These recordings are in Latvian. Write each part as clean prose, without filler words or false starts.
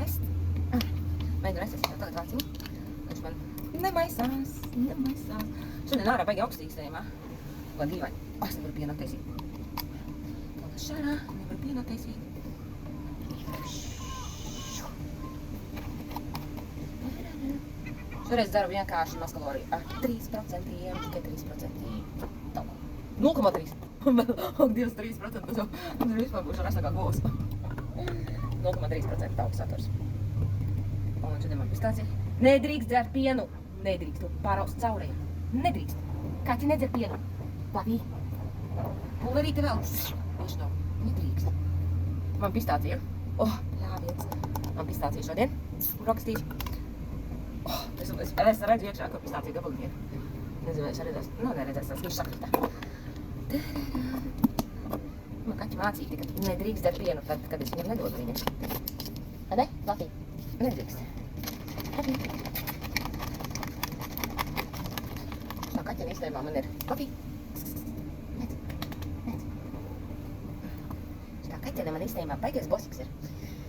ēst. Mēģinu ēst, es jau tagad vāciņu. Viņš man nemaisās. Šodien ārā baigi augstīgi sējumā. Lai dīvaini. Es nevaru pienu attaisīt. Tāda šarā, nevaru pienu attaisīt. Šoreiz daru vienkārši mazkaloriju ar 3%, tikai 3%. Tā. 0,3. Un 2-3%, tas vispār būšu ar asākā govs. 0,3% tauku saturs. Un šodien man pistācija. Nedrīkst dzert pienu. Nedrīkst, tu pāraust caurējā. Nedrīkst. Kaķi nedzer pienu. Plavī. Pulverīte vēl. Tieši nav. Nedrīkst. Man pistācija. Pļāviens. Man pistācija šodien. Rakstīšu. Es redzu iekšā, ka pistācija gabaliņiet. Nezinu, vai es redzēs. Neredzēs, tas viņš sakrita. Man kaķi mācīja, ka nedrīkst dzert pienu, tad, kad es viņam nedodu viņam. Ne? Lafī? Nedrīkst. Lafī. Šā kaķena īstenībā man ir Lafī. Šā kaķena man īstenībā baigais bosiks ir.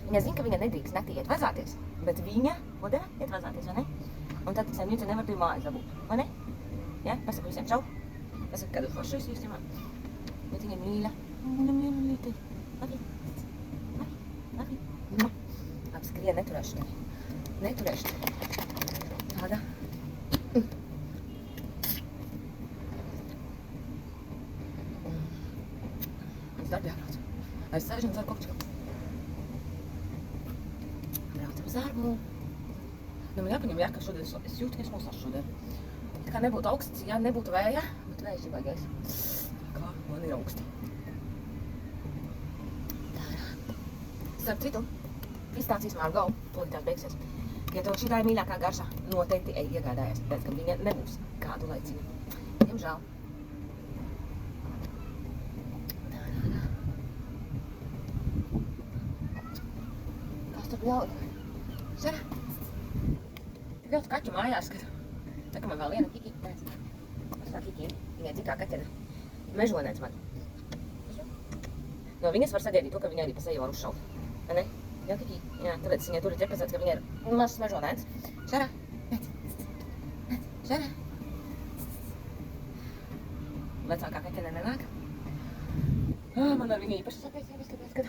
Viņa zina, ka viņa nedrīkst naktī iet vazāties, bet viņa modera iet vazāties, vai ne? Un tad saimniece nevar pie mājas dabūt, vai ne? Ja? Pasaka visiem čau. Pasaka, kādu foršu es īstenībā. Bet viņa mīļa. Viņa mīļa. Labi. Labi. Labi, skrien, neturēšu tevi. Neturēšu tevi. Tāda. Es darbi jābrauc. Es sēžu un dzeru kokču. Braucam uz darbu. Man jāpaņem jārka šodien, es jūtu, ka es nosāšu šodien. Tā kā nebūtu augsts, ja nebūtu vēja, bet vējš ir baigais. Kā man ir augsti. Tā. Starp citu, pistācijas Margo, tūlītās beigsies. Ja tev šī tā ir mīļākā garša, noteikti ej iegādājies, tāpēc, ka viņa nebūs kādu laiciņu. Diemžēl. Kas tur ļauj? Šara? Ļoti kaķu mājās, kad tā kā man vēl viena Kiki, es tā Kiki, viņai dzikā kaķena, mežonēts man. No viņas var sagaidīt to, ka viņai arī pa seju var uzšaut, vai ne? Jā, Kiki, jā, tāpēc viņai tur ir ķepasēts, ka viņai ir mazs mežonēts. Šara, pēc, šara. Vecākā kaķene nenāk. Man ar viņu īpaši sapiecības, tāpēc, kad